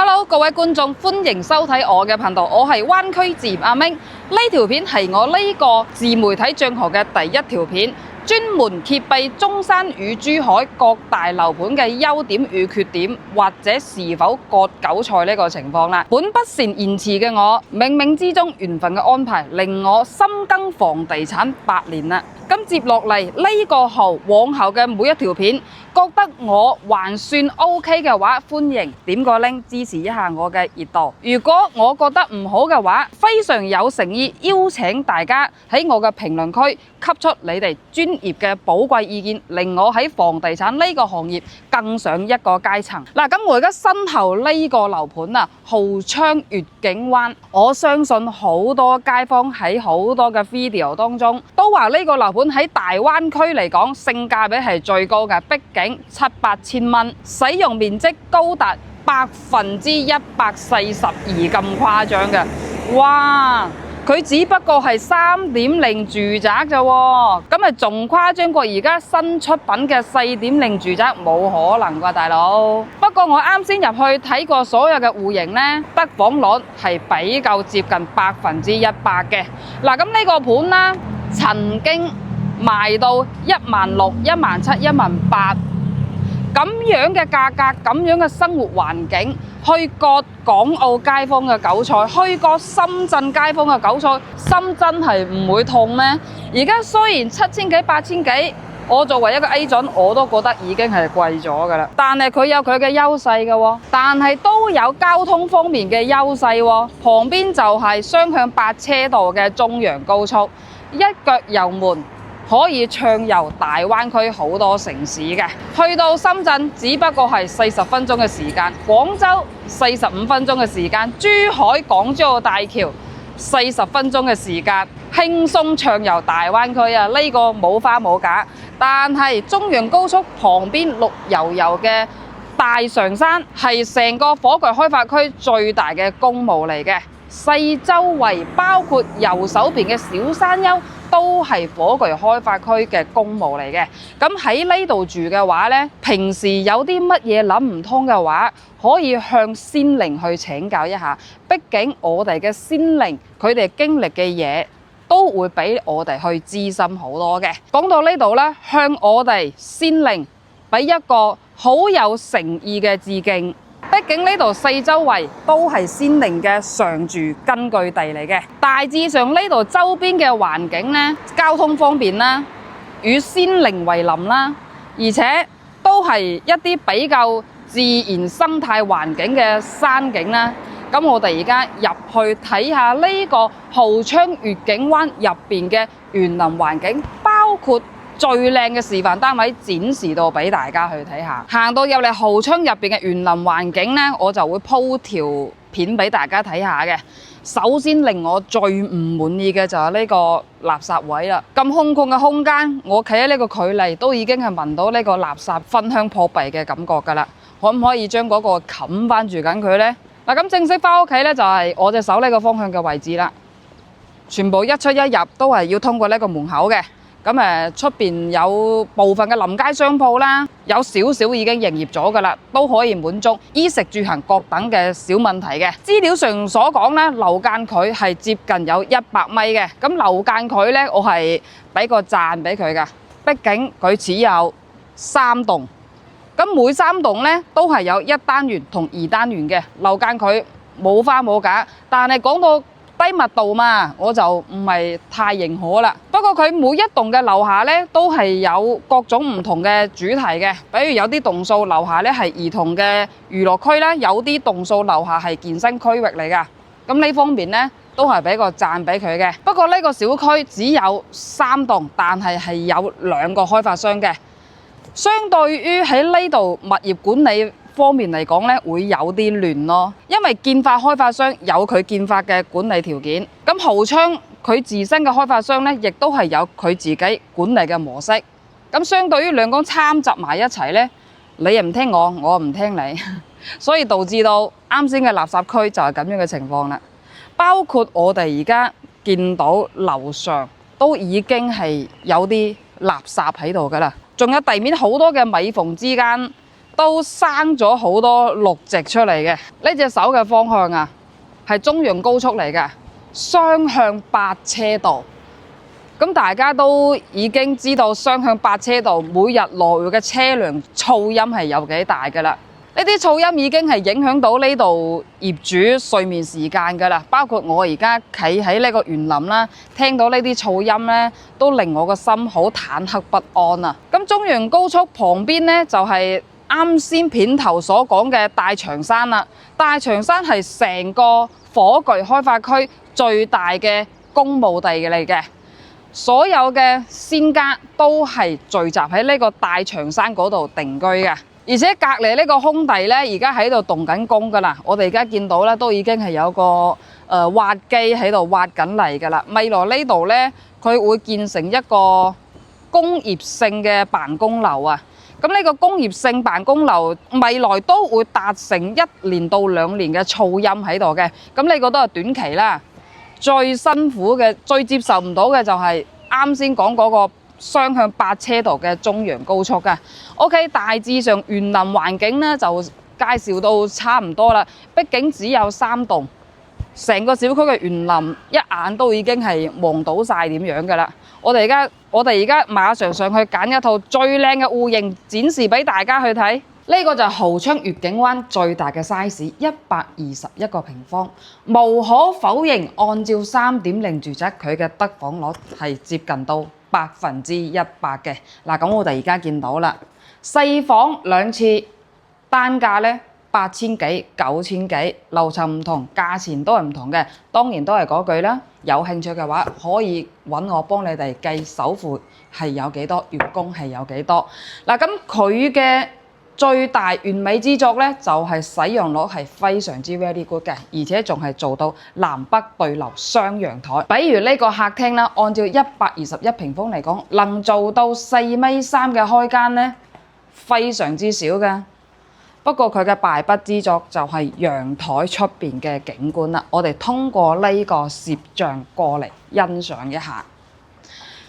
Hello， 各位觀眾，歡迎收睇我嘅頻道，我係灣區自然阿明。呢條片係我呢個自媒體賬號嘅第一條片，專門揭秘中山與珠海各大樓盤嘅優點與缺點，或者是否割韭菜呢個情況啦。本不善言辭嘅我，冥冥之中緣分嘅安排，令我深耕房地產8年啦。咁接落嚟呢個號往後嘅每一條片，覺得我還算 OK 嘅話，歡迎點個 link 支持一下我嘅熱度。如果我覺得唔好嘅話，非常有誠意邀請大家喺我嘅評論區給出你哋專業嘅寶貴意見，令我喺房地產呢個行業更上一個階層。嗱，咁我而家身後呢個樓盤啊，豪昌悦景灣，我相信好多街坊喺好多嘅 video 當中都話呢個樓盤喺大灣區嚟講性價比係最高嘅，畢竟7-8千蚊，使用面積高達142%咁誇張嘅，哇！佢只不過係3.0住宅咋喎，咁咪仲誇張過而家新出品嘅4.0住宅，冇可能啩大佬。不過我啱先入去睇過所有嘅戶型呢，得房率係比較接近100%嘅。嗱，咁呢個盤啦，曾經賣到16000、17000、18000咁樣嘅價格，咁樣嘅生活環境，去割港澳街坊嘅韭菜，去割深圳街坊嘅韭菜，心真係唔會痛咩？而家雖然7000幾、8000幾，我作為一個 agent，我都覺得已經係貴咗噶啦。但係佢有佢嘅優勢嘅喎，但係都有交通方面嘅優勢喎。旁邊就係雙向8車道嘅中陽高速，一腳油門，可以暢遊大灣區好多城市嘅，去到深圳只不過係40分鐘嘅時間，廣州45分鐘嘅時間，珠海港珠澳大橋40分鐘嘅時間，輕鬆暢遊大灣區啊！呢個冇花冇假。但係中陽高速旁邊綠油油嘅大常山係成個火炬開發區最大嘅公墓嚟嘅，四周圍包括右手邊嘅小山丘，都係火炬開發區嘅公墓嚟嘅。咁喺呢度住嘅話呢，平時有啲乜嘢諗唔通嘅話，可以向先靈去請教一下。畢竟我哋嘅先靈，佢哋經歷嘅嘢都會比我哋去資深好多嘅。講到呢度呢，向我哋先靈俾一個好有誠意嘅致敬。畢竟呢度四周圍都係先靈嘅常住根據地嚟嘅，大致上呢度周邊嘅環境呢，交通方便啦，與先靈為鄰啦，而且都係一啲比較自然生態環境嘅山景啦。咁我哋而家入去睇下呢個豪昌悦景灣入邊嘅園林環境，包括最靚嘅示範單位展示到俾大家去睇下。行到入嚟豪昌入邊嘅園林環境呢，我就會鋪條片俾大家睇下嘅。首先令我最唔滿意嘅就係呢個垃圾位啦。咁空曠嘅空間，我企喺呢個距離都已經係聞到呢個垃圾芬香撲鼻嘅感覺㗎啦。可唔可以將嗰個冚翻住緊佢呢？嗱，咁正式翻屋企呢，就係我隻手呢個方向嘅位置啦。全部一出一入都係要通過呢個門口嘅。咁出邊有部分嘅臨街商鋪啦，有少少已經營業咗㗎啦，都可以滿足衣食住行各等嘅小問題嘅。資料上所講呢，樓間距係接近有100米嘅。咁樓間距呢，我係俾個讚俾佢㗎。畢竟佢只有3棟，咁每3棟呢都係有1單元同2單元嘅樓間距，冇花冇假。但係講到低密度嘛，我就唔係太認可啦。不過佢每一棟嘅樓下呢，都係有各種唔同嘅主題嘅，比如有啲棟數樓下呢係兒童嘅娛樂區啦，有啲棟數樓下係健身區域嚟㗎。咁呢方面呢，都係俾個讚俾佢嘅。不過呢個小區只有3棟，但係有2個開發商嘅。相對於喺呢度物業管理方面嚟講呢，會有啲亂咯，因為建發開發商有佢建發嘅管理條件，咁豪昌佢自身嘅開發商呢，亦都係有佢自己管理嘅模式。咁相對於兩個參雜埋一齊呢，你又唔聽我，我唔聽你，所以導致到啱先嘅垃圾區就係咁樣嘅情況啦。包括我哋而家見到樓上都已經係有啲垃圾喺度㗎啦，仲有地面好多嘅米縫之間都生咗好多綠植出嚟嘅。呢隻手嘅方向啊，係中陽高速嚟嘅，雙向8車道。咁大家都已經知道雙向8車道每日來回嘅車輛噪音係有幾大㗎啦。呢啲噪音已經係影響到呢度業主睡眠時間㗎啦。包括我而家企喺呢個園林啦，聽到呢啲噪音咧，都令我個心好忐忑不安啊！咁中陽高速旁邊咧就係啱先片頭所講嘅大長山啦。大長山係成個火炬開發區最大嘅公務地嚟嘅。所有嘅仙家都係聚集喺呢個大長山嗰度定居嘅，而且隔離呢個空地咧，而家喺度動緊工噶啦。我哋而家見到咧，都已經係有個挖機喺度挖緊嚟噶啦。未來呢度咧，佢會建成一個工業性嘅辦公樓啊。咁呢個工業性辦公樓未來都會達成1年到2年嘅噪音喺度嘅。咁呢個都係短期啦。最辛苦嘅、最接受唔到嘅就係啱先講嗰個雙向8車道嘅中陽高速嘅。OK， 大致上園林環境咧就介紹到差唔多啦。畢竟只有3棟，成個小區嘅園林一眼都已經係望到晒點樣㗎啦。我哋而家馬上上去揀一套最靚嘅戶型展示俾大家去睇。呢個就係豪昌愉景灣最大嘅 size，121個平方。無可否認，按照3.0住宅，佢嘅得房率係接近到100%嘅。嗱，咁我哋而家見到啦，細房2廁，單價咧8000幾、9000幾，樓層唔同，價錢都係唔同嘅。當然都係嗰句啦，有興趣嘅話可以揾我幫你哋計首付係有幾多，月供係有幾多。嗱，咁佢嘅最大完美之作咧，就係使用率係非常之 very good 嘅，而且仲係做到南北對流雙陽台。比如呢個客廳啦，按照121平方嚟講，能做到4.3米嘅開間咧，非常之少嘅。不過佢嘅敗筆之作就係陽台出邊嘅景觀啦。我哋通過呢個攝像過嚟欣賞一下，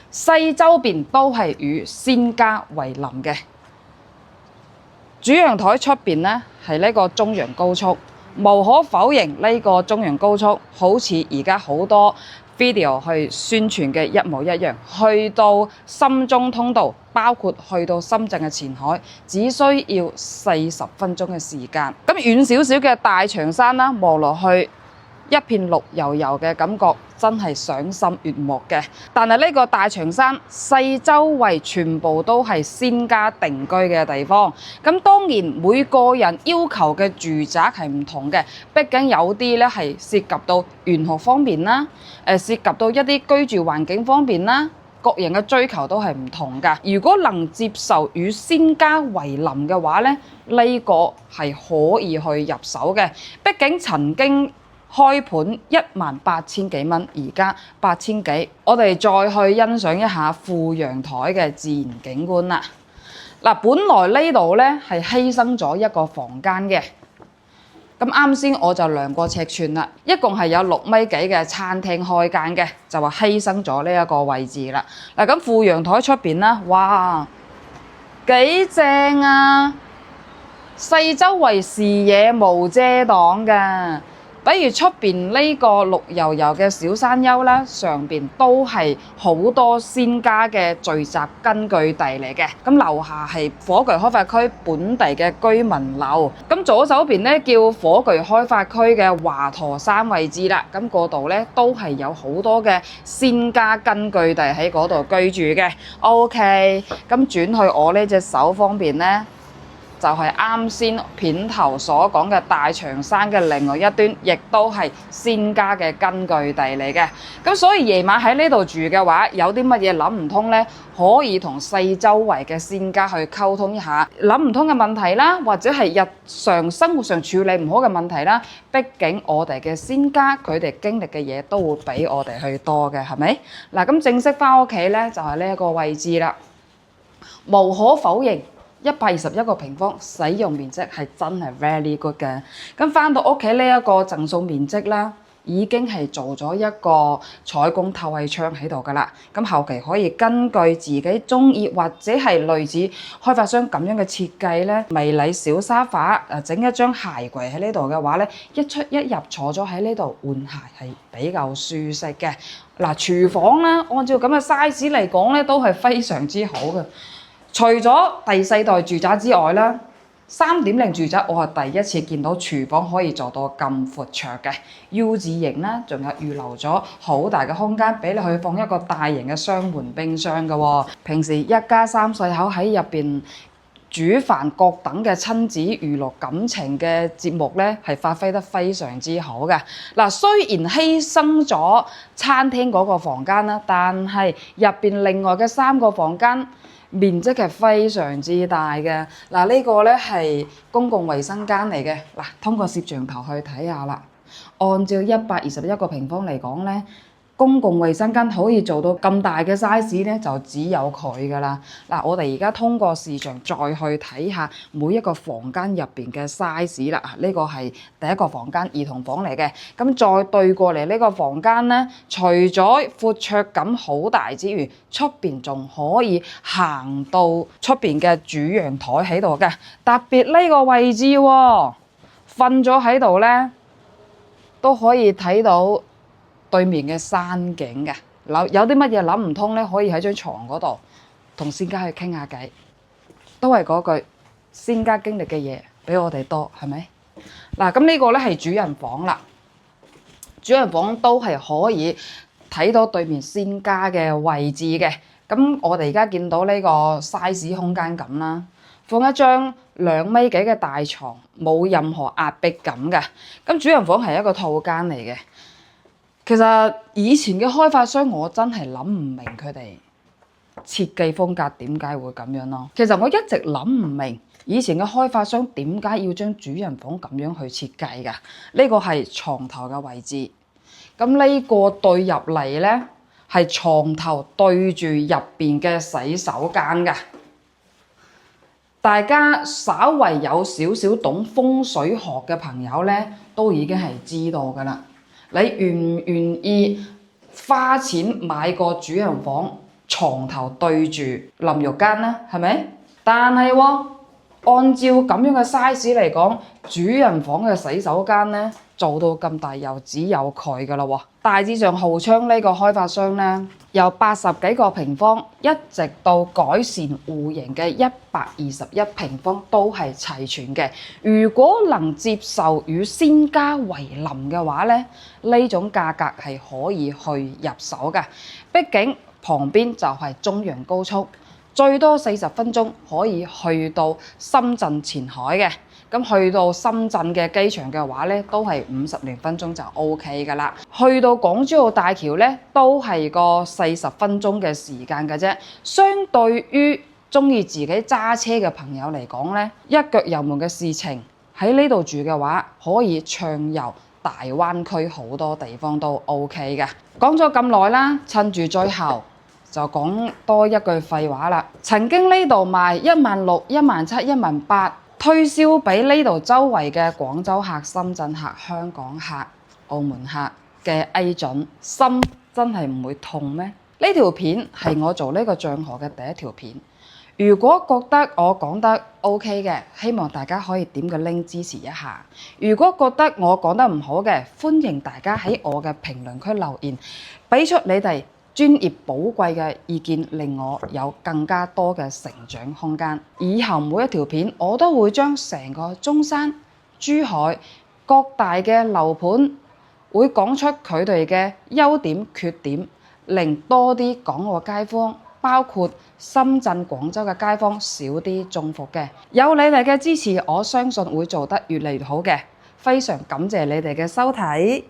四周邊都係與仙家為鄰嘅。主陽台出邊咧係呢個中陽高速，無可否認呢個中陽高速好似而家好多 video 去宣傳嘅一模一樣，去到深中通道，包括去到深圳嘅前海，只需要40分鐘嘅時間。咁遠少少嘅大長山啦，望落去一片綠油油嘅感覺，真係賞心悅目嘅。但係呢個大長山四周圍全部都係仙家定居嘅地方。咁當然每個人要求嘅住宅係唔同嘅，畢竟有啲咧係涉及到玄學方面啦，涉及到一啲居住環境方面啦，各人嘅追求都係唔同㗎。如果能接受與仙家為鄰嘅話咧，呢個係可以去入手嘅。畢竟曾經開盤18000幾蚊，而家8000幾。我哋再去欣賞一下副陽台嘅自然景觀啦。嗱，本來呢度咧係犧牲咗一個房間嘅。咁啱先我就量過尺寸啦，一共係有6米幾嘅餐廳開間嘅，就話犧牲咗呢一個位置啦。嗱，咁副陽台出邊啦，哇，幾正啊！四周圍視野無遮擋㗎。比如出邊呢個綠油油嘅小山丘啦，上邊都係好多仙家嘅聚集根據地嚟嘅。咁樓下係火炬開發區本地嘅居民樓。咁左手邊咧叫火炬開發區嘅華佗山位置啦。咁嗰度咧都係有好多嘅仙家根據地喺嗰度居住嘅。OK， 咁轉去我呢隻手方面咧，就係啱先片頭所講嘅大長山嘅另外一端，亦都係仙家嘅根據地嚟嘅。咁所以夜晚喺呢度住嘅話，有啲乜嘢諗唔通呢？可以同四周圍嘅仙家去溝通一下，諗唔通嘅問題啦，或者係日常生活上處理唔好嘅問題啦。畢竟我哋嘅仙家佢哋經歷嘅嘢都會比我哋去多嘅，係咪？嗱，咁正式返屋企呢，就係呢一個位置啦。無可否認，121個平方，使用面積係真係 very good 嘅。咁返到屋企呢一個贈送面積啦，已經係做咗一個採光透氣窗喺度㗎啦。咁後期可以根據自己中意或者係類似開發商咁樣嘅設計咧，迷你小沙發整一張鞋櫃喺呢度嘅話咧，一出一入坐咗喺呢度換鞋係比較舒適嘅。嗱，廚房咧，按照咁嘅 size 嚟講咧，都係非常之好嘅。除咗第四代住宅之外啦，3.0住宅我係第一次見到廚房可以做到咁闊綽嘅 U 字型啦，仲有預留咗好大嘅空間俾你去放一個大型嘅雙門冰箱嘅喎。平時一家三世口喺入邊煮飯各等嘅親子娛樂感情嘅節目咧，係發揮得非常之好嘅。嗱，雖然犧牲咗餐廳嗰個房間啦，但係入邊另外嘅3個房間面積係非常之大嘅。嗱，呢個咧係公共衛生間嚟嘅。嗱，通過攝像頭去睇下啦。按照121個平方嚟講咧，公共衛生間可以做到咁大嘅 size 咧，就只有佢噶啦。嗱，我哋而家通過視像再去睇下每一個房間入邊嘅 size 啦。呢個係第一個房間，兒童房嚟嘅。咁再對過嚟呢個房間咧，除咗闊綽感好大之餘，出邊仲可以行到出邊嘅主陽台喺度嘅。特別呢個位置喎，瞓咗喺度咧都可以睇到對面嘅山景嘅。有啲乜嘢諗唔通咧，可以喺張床嗰度同仙家去傾下偈。都係嗰句，仙家經歷嘅嘢比我哋多，係咪？嗱，咁呢個咧係主人房啦。主人房都係可以睇到對面仙家嘅位置嘅。咁我哋而家見到呢個 size 空間感啦，放一張2米幾嘅大床，冇任何壓迫感嘅。咁主人房係一個套間嚟嘅。其實以前嘅開發商我真係諗唔明佢哋設計風格點解會咁樣咯。其實我一直諗唔明以前嘅開發商點解要將主人房咁樣去設計㗎。呢個係床頭嘅位置，咁呢個對入嚟咧係床頭對住入邊嘅洗手間㗎。大家稍為有少少懂風水學嘅朋友咧，都已經係知道㗎啦。你願唔願意花錢買個主人房，床頭對住淋浴間呢？係咪？但係按照咁樣嘅 size 嚟講，主人房嘅洗手間咧做到咁大，又只有佢噶啦喎。大致上號稱呢個開發商咧，由80幾個平方一直到改善戶型嘅121平方都係齊全嘅。如果能接受與仙家為鄰嘅話咧，呢種價格係可以去入手嘅。畢竟旁邊就係中陽高速，最多40分鐘可以去到深圳前海嘅。咁去到深圳嘅機場嘅話咧，都係50零分鐘就 OK 噶啦。去到港珠澳大橋咧，都係個40分鐘嘅時間嘅啫。相對於中意自己揸車嘅朋友嚟講咧，一腳油門嘅事情喺呢度住嘅話，可以暢遊大灣區好多地方都 OK 嘅。講咗咁耐啦，趁住最後就講多一句廢話啦。曾經呢度賣16000、17000、18000，推銷俾呢度周圍嘅廣州客、深圳客、香港客、澳門客嘅 A 準，心真係唔會痛咩？呢條片係我做呢個帳號嘅第一條片。如果覺得我講得 OK 嘅，希望大家可以點個 link 支持一下。如果覺得我講得唔好嘅，歡迎大家喺我嘅評論區留言，俾出你哋專業寶貴嘅意見，令我有更加多嘅成長空間。以後每一條片我都會將成個中山、珠海各大嘅樓盤會講出佢哋嘅優點缺點，令多啲港澳街坊，包括深圳、廣州嘅街坊少啲中伏嘅。有你哋嘅支持，我相信會做得越嚟越好嘅。非常感謝你哋嘅收睇。